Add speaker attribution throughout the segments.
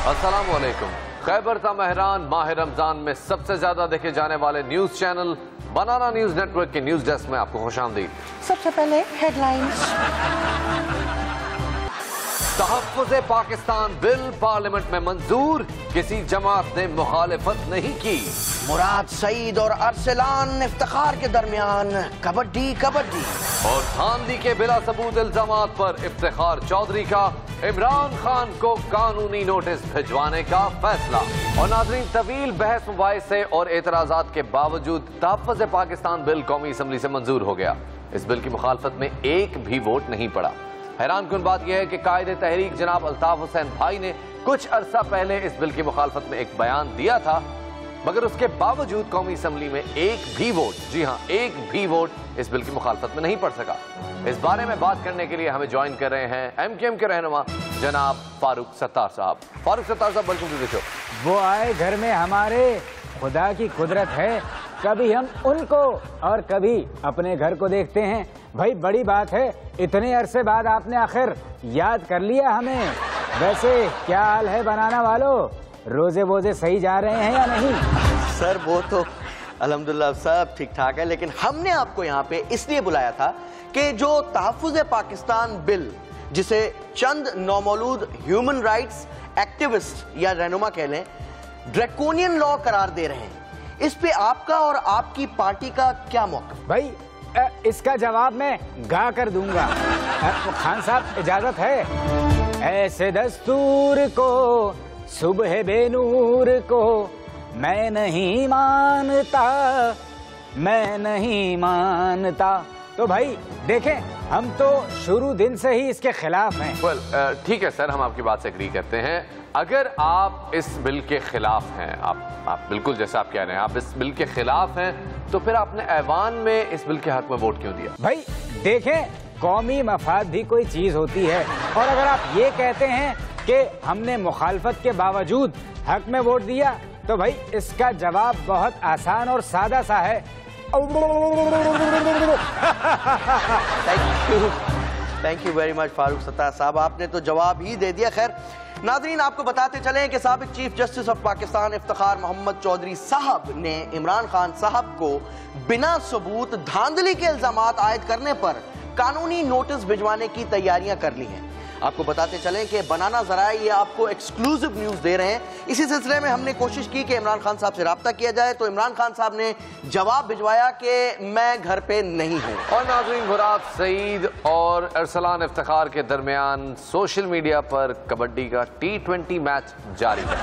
Speaker 1: अस्सलाम वालेकुम। खैबर ता महरान माह रमजान में सबसे ज्यादा देखे जाने वाले न्यूज चैनल बनाना न्यूज नेटवर्क के न्यूज डेस्क में आपको खुशामदीद।
Speaker 2: सबसे पहले हेडलाइंस।
Speaker 1: तहफ़्फ़ुज़ पाकिस्तान बिल पार्लियामेंट में मंजूर, किसी जमात ने मुखालिफत नहीं की।
Speaker 2: मुराद सईद और अरसलान इफ्तिखार के दरमियान कबड्डी कबड्डी।
Speaker 1: और धांधली के बिला सबूत इल्जामात पर इफ्तिखार चौधरी का इमरान खान को कानूनी नोटिस भिजवाने का फैसला। और नाज़रीन, तवील बहस मुबाहिसे और एतराजात के बावजूद तहफ़्फ़ुज़ पाकिस्तान बिल कौमी असम्बली से मंजूर हो गया। इस बिल की मुखालफत में एक भी वोट नहीं पड़ा। हैरान कुन बात यह है कि कायदे तहरीक जनाब अल्ताफ हुसैन भाई ने कुछ अरसा पहले इस बिल की मुखालफत में एक बयान दिया था, मगर उसके बावजूद कौमी असम्बली में एक भी वोट, जी हां एक भी वोट इस बिल की मुखालफत में नहीं पड़ सका। इस बारे में बात करने के लिए हमें ज्वाइन कर रहे हैं MKM के रहनुमा जनाब फारूक सत्तार साहब। फारूक सत्तार साहब, वेलकम टू द शो।
Speaker 3: वो आए घर में हमारे, खुदा की कुदरत है, कभी हम उनको और कभी अपने घर को देखते हैं। भाई बड़ी बात है, इतने अरसे बाद आपने आखिर याद कर लिया हमें। वैसे क्या हाल है बनाना वालों, रोजे वोजे सही जा रहे हैं या नहीं?
Speaker 2: सर वो तो अल्हम्दुलिल्लाह सब ठीक ठाक है, लेकिन हमने आपको यहाँ पे इसलिए बुलाया था कि जो तहफ़्फ़ुज़ पाकिस्तान बिल, जिसे चंद नौमौलूद ह्यूमन राइट्स एक्टिविस्ट या रहनुमा कह लें ड्रैकोनियन लॉ करार दे रहे हैं, इस पे आपका और आपकी पार्टी का क्या मौक़िफ़?
Speaker 3: भाई इसका जवाब मैं गा कर दूंगा। खान साहब इजाजत है? ऐसे दस्तूर को सुबह बेनूर को मैं नहीं मानता, मैं नहीं मानता। तो भाई देखें, हम तो शुरू दिन से ही इसके खिलाफ हैं।
Speaker 1: ठीक है सर, हम आपकी बात से एग्री करते हैं। अगर आप इस बिल के खिलाफ हैं, आप बिल्कुल जैसा आप कह रहे हैं, आप इस बिल के खिलाफ हैं, तो फिर आपने ऐवान में इस बिल के हक में वोट क्यों दिया?
Speaker 3: भाई देखें, कौमी मफाद भी कोई चीज होती है, और अगर आप ये कहते हैं कि हमने मुखालफत के बावजूद हक में वोट दिया, तो भाई इसका जवाब बहुत आसान और सादा सा है।
Speaker 2: Thank you very much Farooq Sattar साहब, आपने तो जवाब ही दे दिया। खैर नाज़रीन, आपको बताते चलें कि साबिक chief justice of Pakistan Iftikhar Mohammad Chaudhry साहब ने इमरान खान साहब को बिना सबूत धांधली के इल्जामात आयद करने पर कानूनी नोटिस भिजवाने की तैयारियां कर ली हैं। आपको बताते चलें कि बनाना ज़राए ये आपको एक्सक्लूसिव न्यूज़ दे रहे हैं। इसी सिलसिले में हमने कोशिश की कि इमरान खान साहब से रब्ता किया जाए, तो इमरान खान साहब ने जवाब भिजवाया कि मैं घर पे नहीं हूँ।
Speaker 1: और नाज़रीन, मुराद सईद और अरसलान इफ्तिखार के दरमियान सोशल मीडिया पर कबड्डी का T20 मैच जारी है।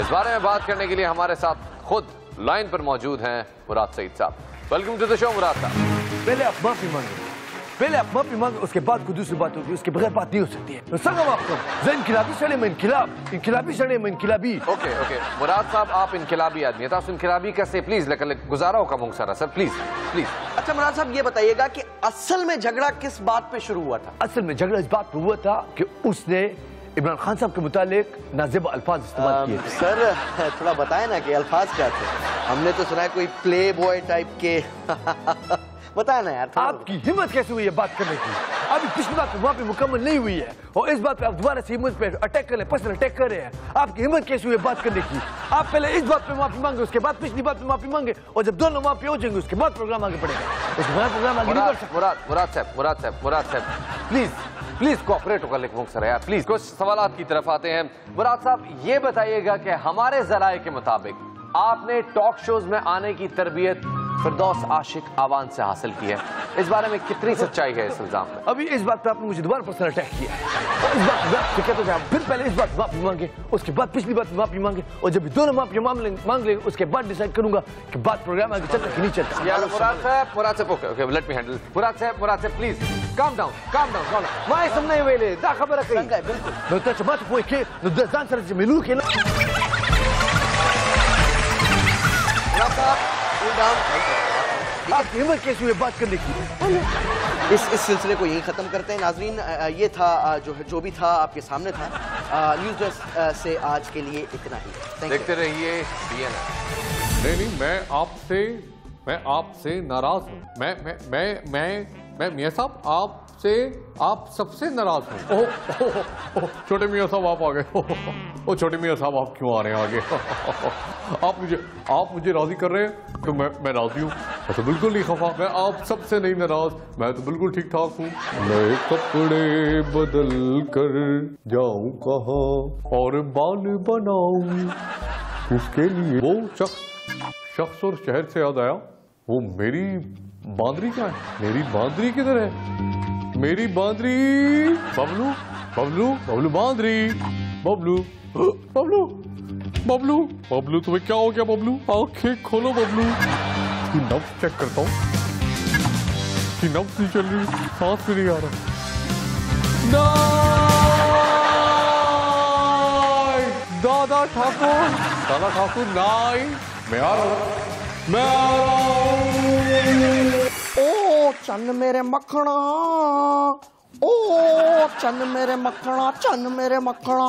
Speaker 1: इस बारे में बात करने के लिए हमारे साथ खुद लाइन पर मौजूद हैं मुराद सईद साहब। वेलकम टू द शो मुराद साहब।
Speaker 4: पहले आप माफी मांगे, पहले आप माफी मांगे, उसके बाद कोई दूसरी बात होगी, उसके बगैर बात नहीं हो सकती है। तो संगम आपको इनकिलाबी सड़े में इनकिलाबी सड़े में इनकिलाबी।
Speaker 1: ओके मुराद साहब, आप इनकिलाबी आदमी है, तो आप इनकिलाबी कैसे, प्लीज गुजारा होगा मुंह सारा सर, प्लीज।
Speaker 2: अच्छा मुराद साहब, ये बताइएगा कि असल में झगड़ा किस बात पे शुरू हुआ था?
Speaker 4: असल में झगड़ा इस बात पे हुआ था कि उसने इमरान खान साहब के मुतालिक नाज़ेब अल्फाज इस्तेमाल किए थे।
Speaker 2: सर थोड़ा बताएं ना कि अल्फाज क्या थे? हमने तो सुना है कोई प्ले बॉय टाइप के बताया ना यार।
Speaker 4: आपकी हिम्मत कैसे हुई है बात करने की? अभी पिछली बात वहाँ पे मुकम्मल नहीं हुई है, और इस बात पे आप दोबारा से हिम्मत पे अटैक कर रहे हैं, पर्सनल अटैक कर रहे हैं। आपकी हिम्मत कैसे हुई है बात करने की? आप पहले इस बात पे माफी मांगे, उसके बाद पिछली बात पे माफी मांगे, और जब दोनों माफी हो जाएंगे उसके बाद प्रोग्राम आगे बढ़ेगा। उसके बाद प्रोग्राम आगे नहीं बढ़ सकता।
Speaker 1: मुराद साहब प्लीज कोऑपरेट होकर लिख मुख सर यार, प्लीज। कुछ सवालात की तरफ आते हैं। मुराद साहब, ये बताइएगा कि हमारे जराए के मुताबिक आपने टॉक शोज में आने की तरबियत फिरदौस आशिक आवान से हासिल की है, इस बारे में कितनी सच्चाई है इस इल्जाम में?
Speaker 4: अभी इस बात पे आपने मुझे दोबारा पर्सनल अटैक किया, और इस बात कहते हैं फिर पहले इस बात माफी मांगे, उसके बाद पिछली बात माफी मांगे, और जब दोनों माफी मांग लेंगे उसके बाद डिसाइड करूंगा कि बात प्रोग्राम आगे चलता कि नहीं चलता।
Speaker 1: मुराद साहब ओके लेट मी हैंडल। मुराद साहब प्लीज calm down मैं समझ वेले दा खबर है
Speaker 2: बिल्कुल
Speaker 4: no te chamate foi que no desan ser de melu que आप हिम्मत कैसे हुई बात करने की?
Speaker 2: इस सिलसिले को यहीं खत्म करते हैं। नाजरीन, ये था जो भी था आपके सामने था। न्यूज़ डेस्क से आज के लिए इतना ही।
Speaker 1: देखते रहिए CNN।
Speaker 5: नहीं, मैं आपसे नाराज हूँ। मैं मियां साहब आपसे
Speaker 1: आप सबसे नाराज हैं। ओह, छोटे मियाँ साहब आप आ गए। ओ छोटे मियाँ साहब आप क्यों आ रहे हैं आगे? आप मुझे राजी कर रहे हैं तो मैं राजी हूँ। मैं तो बिल्कुल नहीं खफा, मैं आप सबसे नहीं नाराज, मैं तो बिल्कुल ठीक ठाक हूँ। नए कपड़े बदल कर जाऊं कहाँ और बाल बनाऊं किसके लिए? वो शख्स और शहर से याद आया, वो मेरी बांदरी क्या है? मेरी बांदरी किधर है? मेरी बांदरी बबलू बबलू बबलू बांदरी बबलू बबलू बबलू बबलू तुम्हें क्या हो गया बबलू? आंखें खोलो बबलू। की नब्ज चेक करता हूँ, की नब्ज नहीं चल रही, सांस भी नहीं आ रहा। दादा ठाकुर नाई, मैं आ रहा हूँ।
Speaker 2: ओ चन्न मेरे मक्खना, ओ चन्न मेरे मक्खना, चन्न मेरे मक्खना।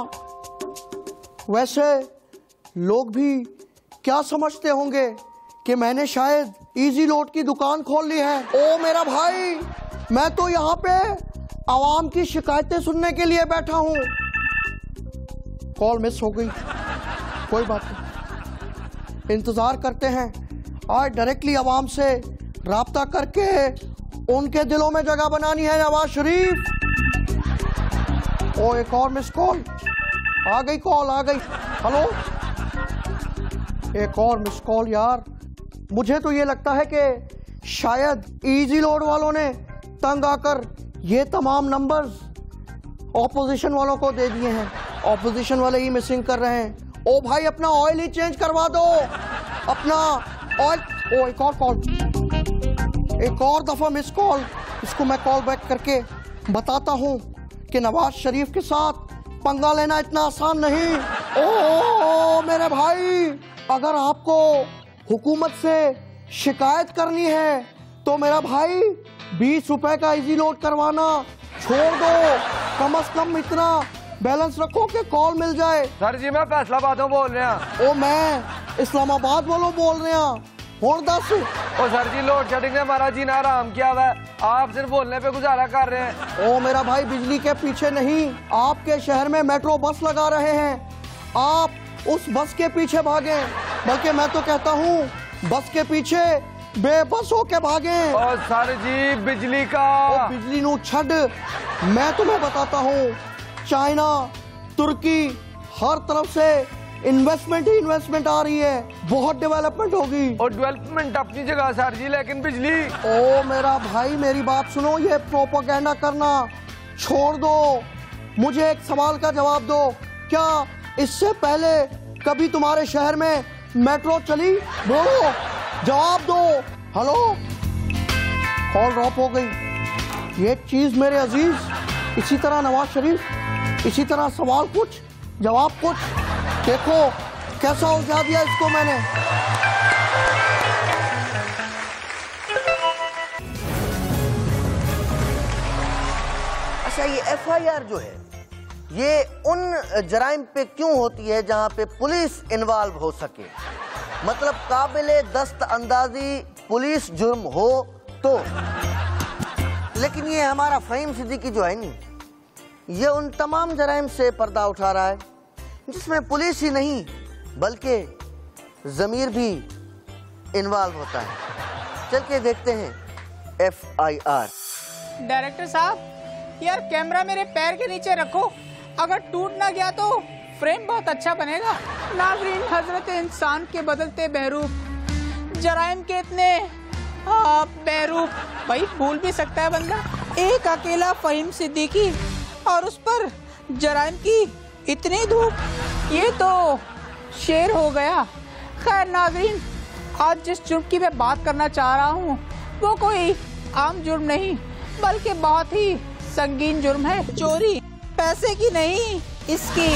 Speaker 2: वैसे लोग भी क्या समझते होंगे कि मैंने शायद इजी लोड की दुकान खोल ली है। ओ मेरा भाई, मैं तो यहाँ पे आवाम की शिकायतें सुनने के लिए बैठा हूँ। कॉल मिस हो गई, कोई बात नहीं, इंतजार करते हैं। आज डायरेक्टली आवाम से राब्ता करके उनके दिलों में जगह बनानी है। नवाज शरीफ, ओ एक और मिस कॉल आ गई, कॉल आ गई। हेलो, एक और मिस कॉल यार। मुझे तो ये लगता है कि शायद इजी लोड वालों ने तंग आकर ये तमाम नंबर्स ऑपोजिशन वालों को दे दिए हैं। ऑपोजिशन वाले ही मिसिंग कर रहे हैं। ओ भाई, अपना ऑयल ही चेंज करवा दो, अपना ऑयल। ओ एक और कॉल, एक और दफा मिस कॉल। इसको मैं कॉल बैक करके बताता हूँ कि नवाज शरीफ के साथ पंगा लेना इतना आसान नहीं। ओ मेरे भाई, अगर आपको हुकूमत से शिकायत करनी है तो मेरा भाई 20 रुपए का इजी लोड करवाना छोड़ दो। कम से कम इतना बैलेंस रखो कि कॉल मिल जाए।
Speaker 4: सर जी, मैं फैसलाबादों बोल रहा।
Speaker 2: ओ मैं इस्लामाबाद वालों बोल रहे हैं। और दस
Speaker 4: ओ सर जी, लोड शेडिंग ने हमारा जीना आराम किया हुआ है, आप सिर्फ बोलने पे गुजारा कर रहे हैं।
Speaker 2: ओ मेरा भाई, बिजली के पीछे नहीं, आपके शहर में मेट्रो बस लगा रहे हैं, आप उस बस के पीछे भागे। बल्कि मैं तो कहता हूँ बस के पीछे बेबस होके भागे।
Speaker 4: ओ सर जी, बिजली का
Speaker 2: बिजली नू छड़, मैं तुम्हें बताता हूँ, चाइना, तुर्की, हर तरफ से इन्वेस्टमेंट ही इन्वेस्टमेंट आ रही है। बहुत डेवलपमेंट होगी।
Speaker 4: और डेवलपमेंट अपनी जगह सर जी, लेकिन बिजली।
Speaker 2: ओ मेरा भाई, मेरी बात सुनो, ये प्रोपेगेंडा करना छोड़ दो। मुझे एक सवाल का जवाब दो, क्या इससे पहले कभी तुम्हारे शहर में मेट्रो चली? बोलो, जवाब दो। हेलो, कॉल ड्रॉप हो गई। ये चीज मेरे अजीज, इसी तरह नवाज शरीफ, इसी तरह सवाल कुछ जवाब कुछ। देखो कैसा उलझा दिया इसको मैंने। अच्छा, ये FIR जो है, ये उन जराइम पे क्यों होती है जहां पे पुलिस इन्वॉल्व हो सके? मतलब काबिले दस्त अंदाजी पुलिस जुर्म हो तो। लेकिन ये हमारा फ़हीम सिद्दीकी जो है नहीं, ये उन तमाम जराइम से पर्दा उठा रहा है जिसमें पुलिस ही नहीं बल्कि ज़मीर भी इन्वॉल्व होता है। चल के देखते हैं FIR।
Speaker 5: डायरेक्टर साहब, यार कैमरा मेरे पैर के नीचे रखो, अगर टूट ना गया तो फ्रेम बहुत अच्छा बनेगा। नाज़रीन, हजरत इंसान के बदलते बहरूप, जराइम के इतने बहरूप, भाई भूल भी सकता है बंदा। एक अकेला फ़हीम सिद्दीकी और उस पर जराइम की इतनी धूप, ये तो शेर हो गया। खैर नाज़रीन, आज जिस जुर्म की मैं बात करना चाह रहा हूँ वो कोई आम जुर्म नहीं बल्कि बहुत ही संगीन जुर्म है। चोरी पैसे की नहीं, इसकी।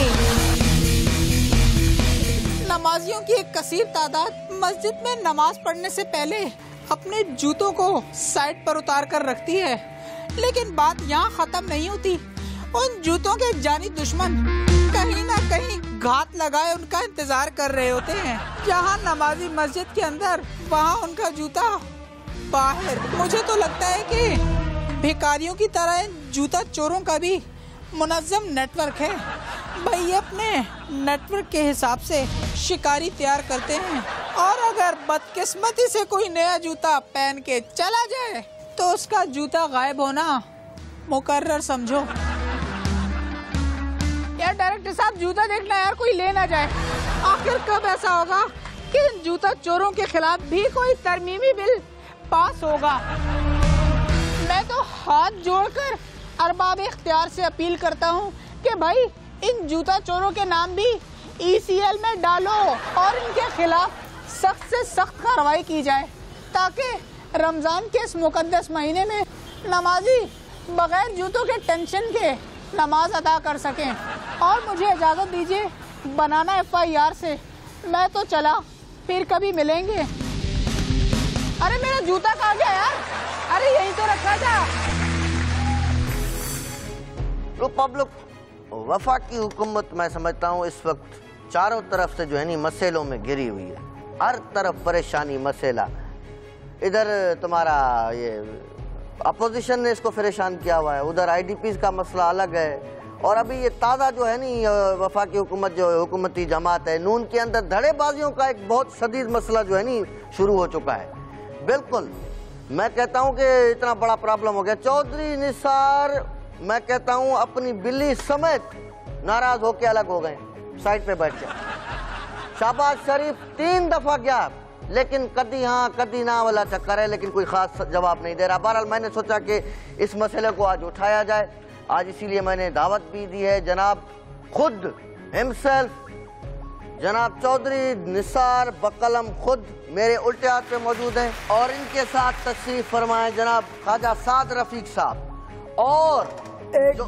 Speaker 5: नमाजियों की एक कसीर तादाद मस्जिद में नमाज पढ़ने से पहले अपने जूतों को साइड पर उतार कर रखती है, लेकिन बात यहाँ खत्म नहीं होती। उन जूतों के जानी दुश्मन कहीं ना कहीं घात लगाए उनका इंतजार कर रहे होते हैं। जहाँ नमाजी मस्जिद के अंदर, वहाँ उनका जूता बाहर। मुझे तो लगता है कि भिखारियों की तरह जूता चोरों का भी मुनज़्ज़म नेटवर्क है। भाई ये अपने नेटवर्क के हिसाब से शिकारी तैयार करते हैं और अगर बदकिस्मती से कोई नया जूता पहन के चला जाए तो उसका जूता गायब होना मुकर्रर समझो। यार डायरेक्टर साहब जूता देखना यार, कोई ले ना जाए। आखिर कब ऐसा होगा कि इन जूता चोरों के खिलाफ भी कोई तरमीमी बिल पास होगा। मैं तो हाथ जोड़कर अरबाब इख्तियार से अपील करता हूँ कि भाई इन जूता चोरों के नाम भी ECL में डालो और इनके खिलाफ सख्त से सख्त कार्रवाई की जाए ताकि रमजान के इस मुकद्दस महीने में नमाजी बगैर जूतों के टेंशन के नमाज अदा कर सकें। और मुझे इजाज़त दीजिए बनाना FIR से। मैं तो चला, फिर कभी मिलेंगे। अरे मेरा जूता कहाँ गया यार? अरे यहीं तो रखा था।
Speaker 2: रिपब्लिक वफाकी हुकूमत मैं समझता हूँ इस वक्त चारों तरफ से जो है नी मसलों में घिरी हुई है। हर तरफ परेशानी मसला। इधर तुम्हारा ये अपोजिशन ने इसको परेशान किया हुआ है, उधर IDPs का मसला अलग है। और अभी ये ताज़ा जो है नी वफाकी हुकूमत जो हुकूमती जमात है नून के अंदर धड़ेबाजियों का एक बहुत शदीद मसला जो है नी शुरू हो चुका है। बिल्कुल मैं कहता हूँ कि इतना बड़ा प्रॉब्लम हो गया। चौधरी निसार मैं कहता हूँ अपनी बिल्ली समेत नाराज होके अलग हो गए, साइड पे बैठ गए। शहबाज शरीफ 3 दफा गया लेकिन कदी हाँ कदी ना वाला चक्कर है, लेकिन कोई खास जवाब नहीं दे रहा। बहरहाल मैंने सोचा कि इस मसले को आज उठाया जाए। आज इसीलिए मैंने दावत भी दी है। जनाब खुद हिमसेल्फ जनाब चौधरी निसार बकलम खुद मेरे उल्टे हाथ पे मौजूद हैं और इनके साथ तशरीफ फरमाए जनाब ख्वाजा साद रफीक साहब। और
Speaker 3: एक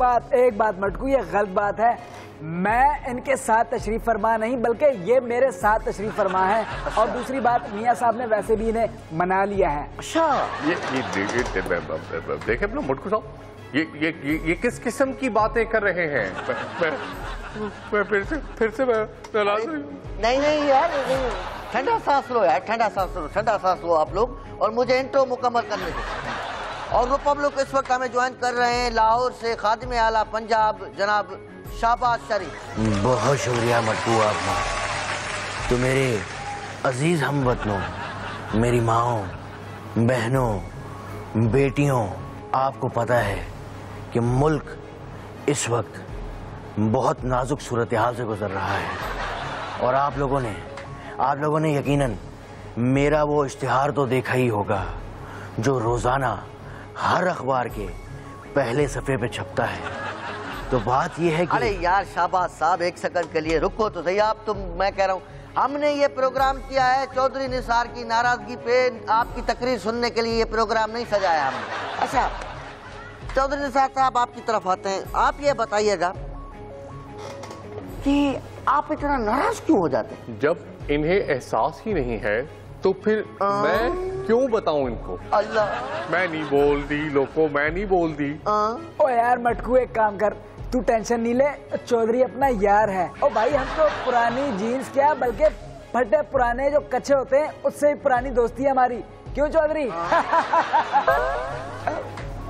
Speaker 3: बात मटकू, ये गलत बात है। मैं इनके साथ तशरीफ फरमा नहीं बल्कि ये मेरे साथ तशरीफ फरमा है। और दूसरी बात मियाँ साहब ने वैसे भी इन्हें मना लिया है।
Speaker 2: अच्छा
Speaker 1: ये देखे अपना मटकू साहब, ये किस किस्म की बातें कर रहे हैं? मैं फिर से नाराज हूं।
Speaker 2: नहीं यार, ठंडा सांस लो यार, ठंडा सांस लो आप लोग और मुझे इंट्रो मुकम्मल करने दो। और रिपब्लिक इस वक्त हमें ज्वाइन कर रहे हैं लाहौर से खादिम आला पंजाब जनाब शहबाज शरीफ।
Speaker 6: बहुत शुक्रिया मटकू आपका। तो मेरे अजीज हमवतनों, मेरी माओ, बहनों, बेटियों, आपको पता है कि मुल्क इस वक्त बहुत नाजुक सूरत हाल से गुजर रहा है। और आप लोगों ने यकीनन मेरा वो इश्तिहार तो देखा ही होगा जो रोजाना हर अखबार के पहले सफ़े पे छपता है। तो बात यह है कि
Speaker 2: अरे यार शाहबाज साहब एक सेकंड के लिए रुको तो सही आप। तो मैं कह रहा हूँ हमने ये प्रोग्राम किया है चौधरी निसार की नाराजगी पे आपकी तकरीर सुनने के लिए ये प्रोग्राम नहीं सजाया हमने। अच्छा चौधरी निसार साहब आपकी तरफ आते हैं। आप ये बताइएगा कि आप इतना नाराज क्यों हो जाते हैं?
Speaker 1: जब इन्हें एहसास ही नहीं है तो फिर मैं क्यों बताऊं इनको?
Speaker 2: अल्लाह
Speaker 1: मैं नहीं बोल दी लोगों, मैं नहीं बोल दी।
Speaker 3: ओ यार मटकू एक काम कर, तू टेंशन नहीं ले, चौधरी अपना यार है। ओ भाई हम तो पुरानी जीन्स क्या बल्कि फटे पुराने जो कच्चे होते हैं उससे भी पुरानी दोस्ती है हमारी। क्यों चौधरी?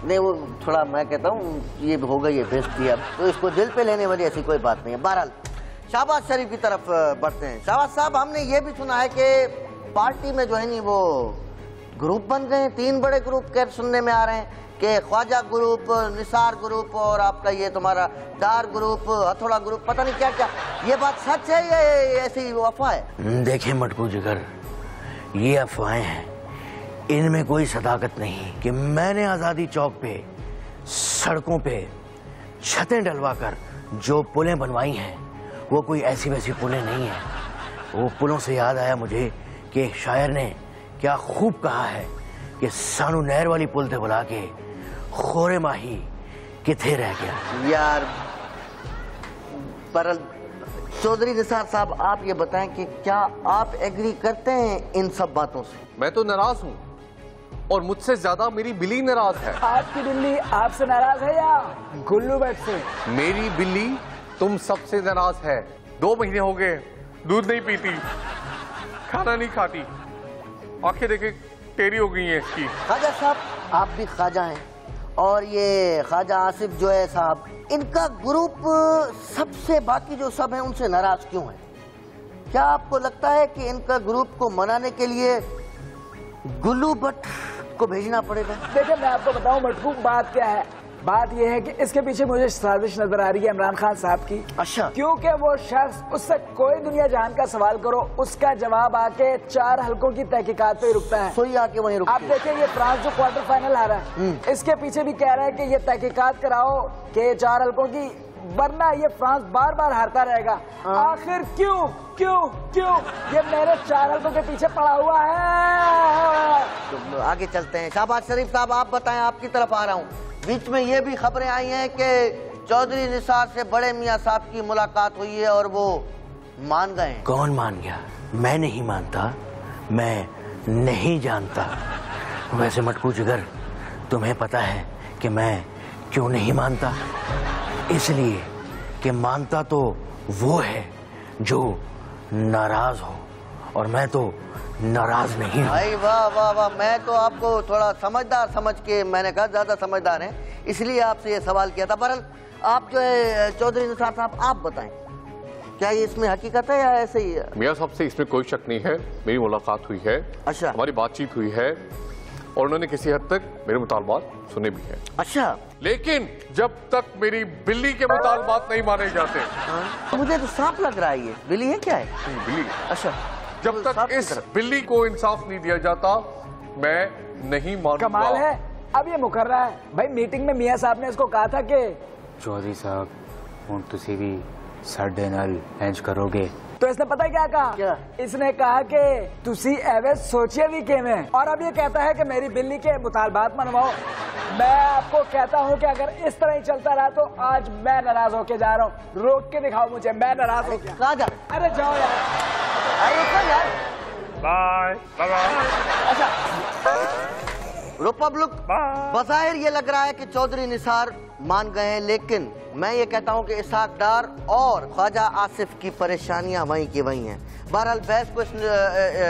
Speaker 2: नहीं वो थोड़ा मैं कहता हूँ ये हो गई है बेइज्जती अब, तो इसको दिल पे लेने वाली ऐसी कोई बात नहीं है। बहरहाल शहबाज शरीफ की तरफ बढ़ते हैं। शहबाज साहब हमने ये भी सुना है कि पार्टी में जो है नी वो ग्रुप बन गए, 3 बड़े ग्रुप के सुनने में आ रहे हैं कि ख्वाजा ग्रुप, निसार ग्रुप और आपका ये तुम्हारा डार ग्रुप, हथौड़ा ग्रुप, पता नहीं क्या क्या। ये बात सच है या ऐसी अफवाह है?
Speaker 6: देखें मटकू जिगर, ये अफवाहें हैं, इनमें कोई सदाकत नहीं। कि मैंने आज़ादी चौक पे सड़कों पे छतें डलवा कर जो पुलें बनवाई हैं वो कोई ऐसी वैसी पुलें नहीं हैं। वो पुलों से याद आया मुझे कि शायर ने क्या खूब कहा है कि सानू नहर वाली पुल थे बुला के खोरे माही किथे रह गया।
Speaker 2: यार पर चौधरी निसार साहब आप ये बताएं कि क्या आप एग्री करते हैं इन सब बातों से?
Speaker 1: मैं तो नाराज हूँ और मुझसे ज्यादा मेरी बिल्ली नाराज है।
Speaker 3: आपकी बिल्ली आपसे नाराज है या गुल्लू बैठ से?
Speaker 1: मेरी बिल्ली तुम सबसे नाराज है। 2 महीने हो गए दूध नहीं पीती, खाना नहीं खाती, आंखें देखे टेढ़ी हो गई हैं इसकी।
Speaker 2: ख्वाजा साहब आप भी ख्वाजा हैं
Speaker 6: और ये ख्वाजा आसिफ जो है साहब, इनका ग्रुप सबसे बाकी जो सब है उनसे नाराज क्यों है? क्या आपको लगता है कि इनका ग्रुप को मनाने के लिए गुल्लू भट्ट को भेजना पड़ेगा?
Speaker 3: देखिए मैं आपको बताऊं मटकू, बात क्या है। बात यह है कि इसके पीछे मुझे साजिश नजर आ रही है इमरान खान साहब की।
Speaker 6: अच्छा।
Speaker 3: क्योंकि वो शख्स, उससे कोई दुनिया जहान का सवाल करो, उसका जवाब आके 4 हलकों की तहकीकात पे रुकता है।
Speaker 6: सोई आके वहीं रुकती
Speaker 3: आप देखिए ये फ्रांस जो क्वार्टर फाइनल आ रहा है, इसके पीछे भी कह रहा है कि ये तहकीकात कराओ कि 4 हलकों की, वरना ये फ्रांस बार बार हारता रहेगा। आखिर क्यों क्यों क्यों ये मेरे 4 हलकों के पीछे पड़ा हुआ है?
Speaker 6: तो आगे चलते हैं। शहबाज शरीफ साहब आप बताएं, आपकी तरफ आ रहा हूँ। बीच में ये भी खबरें आई हैं कि चौधरी निसार से बड़े मियाँ साहब की मुलाकात हुई है और वो मान गए।
Speaker 7: कौन मान गया? मैं नहीं मानता, मैं नहीं जानता। वैसे मटकू जिगर, तुम्हें पता है कि मैं क्यों नहीं मानता? इसलिए कि मानता तो वो है जो नाराज हो, और मैं तो नाराज नहीं हूँ।
Speaker 6: भाई वाह वाह वाह, मैं तो आपको थोड़ा समझदार समझ के, मैंने कहा ज्यादा समझदार हैं, इसलिए आपसे ये सवाल किया था। बहरहाल आप जो है चौधरी निसार साहब, आप बताएं क्या ये इसमें हकीकत है या ऐसे ही है?
Speaker 8: मियाँ साहब से इसमें कोई शक नहीं है, मेरी मुलाकात हुई है।
Speaker 6: अच्छा।
Speaker 8: हमारी बातचीत हुई है और उन्होंने किसी हद तक मेरे मुतालबात सुने भी हैं।
Speaker 6: अच्छा।
Speaker 8: लेकिन जब तक मेरी बिल्ली के मुतालबात नहीं माने जाते।
Speaker 6: मुझे तो सांप लग रहा है, ये बिल्ली है क्या है?
Speaker 8: बिल्ली।
Speaker 6: अच्छा।
Speaker 8: जब तक इस बिल्ली को इंसाफ नहीं दिया जाता, मैं नहीं मानूंगा।
Speaker 3: कमाल है, अब ये मुकर रहा है। भाई मीटिंग में मियाँ साहब ने इसको कहा था कि
Speaker 9: चौधरी साहब हुण तुसी भी साडे नाल इंज करोगे,
Speaker 3: तो इसने पता है क्या कहा?
Speaker 6: क्या?
Speaker 3: इसने कहा कि तुसी एवे सोचिए भी किवें, और अब ये कहता है कि मेरी बिल्ली के मुतालबात मनवाओ। मैं आपको कहता हूँ कि अगर इस तरह ही चलता रहा तो आज मैं नाराज होके जा रहा हूँ। रोक के दिखाओ मुझे, मैं नाराज हो गया।
Speaker 6: कहाँ जा?
Speaker 3: अरे जाओ यार,
Speaker 6: अरे रुको यार।
Speaker 8: Bye bye.
Speaker 6: अच्छा रिपब्लिक, बज़ाहिर ये लग रहा है कि चौधरी निसार मान गए हैं, लेकिन मैं ये कहता हूं कि इसहाक डार और ख्वाजा आसिफ की परेशानियां वहीं की वहीं हैं। बहरहाल बहस को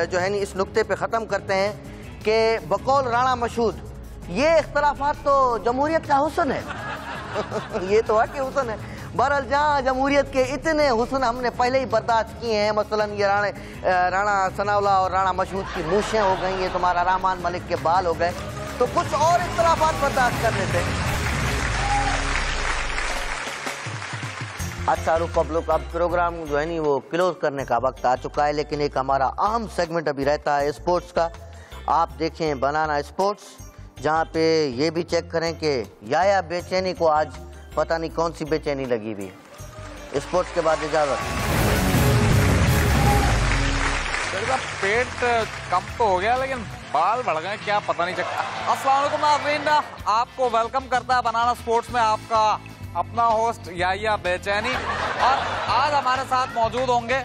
Speaker 6: जो है इस नुक्ते पे ख़त्म करते हैं कि बकौल राणा मशहूद, ये इख्तलाफात तो जमहूरियत का हुस्न है। ये तो है कि हुस्न है। बहरहाल जहाँ जमहूरियत के इतने हुस्न हमने पहले ही बर्दाश्त किए हैं, मसलन ये राणा सनाउल्लाह और राणा मशहूद की मूछें हो गई, ये तुम्हारा रहमान मलिक के बाल हो गए, तो कुछ और इख्तलाफात बर्दाश्त कर लेते हैं। अच्छा रिपब्लिक, अब प्रोग्राम जो है वो क्लोज करने का वक्त आ चुका है, लेकिन एक हमारा अहम सेगमेंट अभी रहता है स्पोर्ट्स का। आप देखें बनाना स्पोर्ट्स, जहाँ पे ये भी चेक करें कि याया बेचैनी को आज पता नहीं कौन सी बेचैनी लगी हुई है। स्पोर्ट्स के बाद इजाजत।
Speaker 10: पेट कम तो हो गया लेकिन बाल बढ़ गए, क्या पता नहीं चलता। अस्सलाम वालेकुम नाज़रीन, आपको वेलकम करता है बनाना स्पोर्ट्स में आपका अपना होस्ट याया बेचैनी, और आज हमारे साथ मौजूद होंगे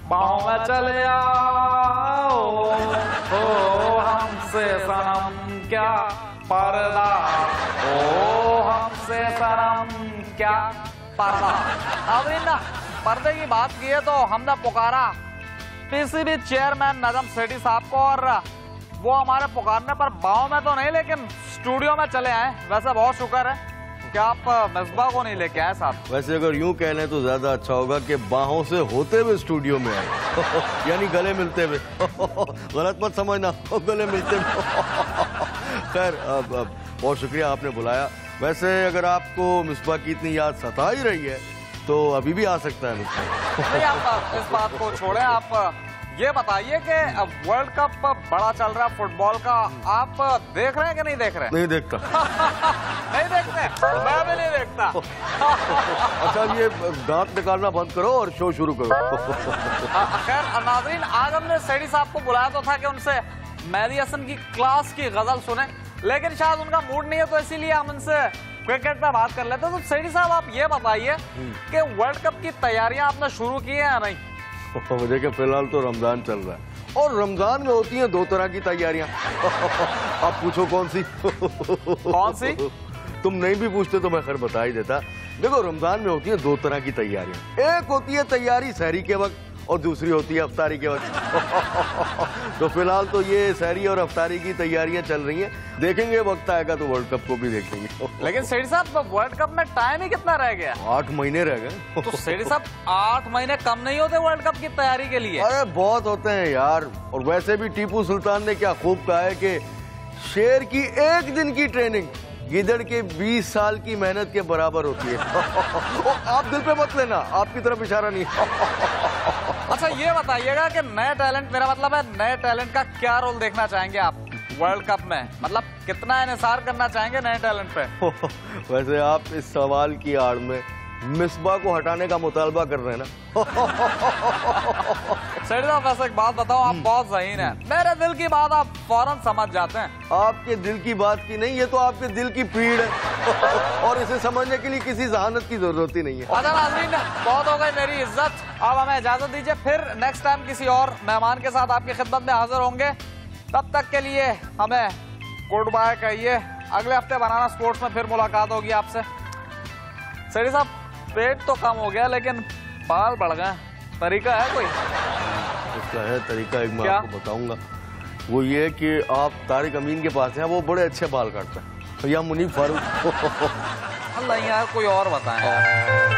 Speaker 10: बाहों में चले आओ ओ हमसे सनम क्या पर्दा, ओ हमसे सनम क्या पर्दा। नाज़रीन ना, पर्दे की बात की है तो हमने पुकारा पीसीबी चेयरमैन नजम सेठी साहब को, और वो हमारे पुकारने पर बाहों में तो नहीं लेकिन स्टूडियो में चले आए। वैसे बहुत शुक्र है कि आप मिसबा को नहीं लेके आए साहब।
Speaker 11: वैसे अगर यूं कह लें तो ज्यादा अच्छा होगा कि बाहों से होते हुए स्टूडियो में आए। यानी गले मिलते हुए। गलत मत समझना, गले मिलते हुए। खैर अब बहुत शुक्रिया आपने बुलाया। वैसे अगर आपको मिसबा की इतनी याद सता ही रही है तो अभी भी आ सकता है मिसबा।
Speaker 10: नहीं, आप इस बात को छोड़ें, आप ये बताइए कि अब वर्ल्ड कप बड़ा चल रहा है फुटबॉल का, आप देख रहे हैं कि नहीं देख रहे?
Speaker 11: नहीं देखता।
Speaker 10: नहीं देखते, मैं भी नहीं देखता।
Speaker 11: अच्छा ये दांत निकालना बंद करो और शो शुरू करो।
Speaker 10: खैर नाज़रीन, आज हमने सेठी साहब को बुलाया तो था कि उनसे मेहदी हसन की क्लास की गजल सुने, लेकिन शायद उनका मूड नहीं है, तो इसीलिए हम उनसे क्रिकेट पे बात कर लेते हैं। तो सेठी साहब आप ये बताइए कि वर्ल्ड कप की तैयारियां आपने शुरू की है या नहीं?
Speaker 11: देखिए फिलहाल तो रमजान चल रहा है और रमजान में होती हैं 2 तरह की तैयारियां। आप पूछो कौन सी?
Speaker 10: कौन सी?
Speaker 11: तुम नहीं भी पूछते तो मैं खैर बता ही देता। देखो रमजान में होती हैं 2 तरह की तैयारियां। एक होती है तैयारी सहरी के वक्त और दूसरी होती है अफ्तारी के वक्त। तो फिलहाल तो ये सहरी और अफ्तारी की तैयारियां चल रही हैं, देखेंगे वक्त आएगा तो वर्ल्ड कप को भी देखेंगे।
Speaker 10: लेकिन सेठी साहब वर्ल्ड कप में टाइम ही कितना रह गया?
Speaker 11: 8 महीने रह गए।
Speaker 10: तो सेठी साहब 8 महीने कम नहीं होते वर्ल्ड कप की तैयारी के लिए?
Speaker 11: अरे बहुत होते हैं यार, और वैसे भी टीपू सुल्तान ने क्या खूब कहा है कि शेर की 1 दिन की ट्रेनिंग गिदड़ के 20 साल की मेहनत के बराबर होती है। आप दिल पे मत लेना, आपकी तरफ इशारा नहीं।
Speaker 10: अच्छा ये बताइएगा कि नए टैलेंट, मेरा मतलब है नए टैलेंट का क्या रोल देखना चाहेंगे आप वर्ल्ड कप में? मतलब कितना इन्हिसार करना चाहेंगे नए टैलेंट पे?
Speaker 11: वैसे आप इस सवाल की आड़ में मिसबा को हटाने का मुतालबा कर रहे हैं ना।
Speaker 10: सेठी साहब वैसे एक बात बताओ, आप बहुत ज़हीन हैं, मेरे दिल की बात आप फौरन समझ जाते हैं।
Speaker 11: आपके दिल की बात की नहीं, ये तो आपके दिल की पीड़ है और इसे समझने के लिए किसी जहानत की जरूरत ही नहीं है।
Speaker 10: अच्छा नाज़रीन, बहुत हो गई मेरी इज्जत, अब हमें इजाजत दीजिए, फिर नेक्स्ट टाइम किसी और मेहमान के साथ आपकी खिदमत में हाजिर होंगे। तब तक के लिए हमें गुड बाय कहिए, अगले हफ्ते बनाना स्पोर्ट्स में फिर मुलाकात होगी आपसे। सेठी साहब पेट तो कम हो गया लेकिन बाल बढ़ गए, तरीका है कोई?
Speaker 11: उसका है तरीका, एक मैं
Speaker 10: क्या?
Speaker 11: आपको बताऊंगा। वो ये कि आप तारिक अमीन के पास हैं, वो बड़े अच्छे बाल काटता है, या मुनीब फारूक।
Speaker 10: अल्लाह यार कोई और बताएं यार।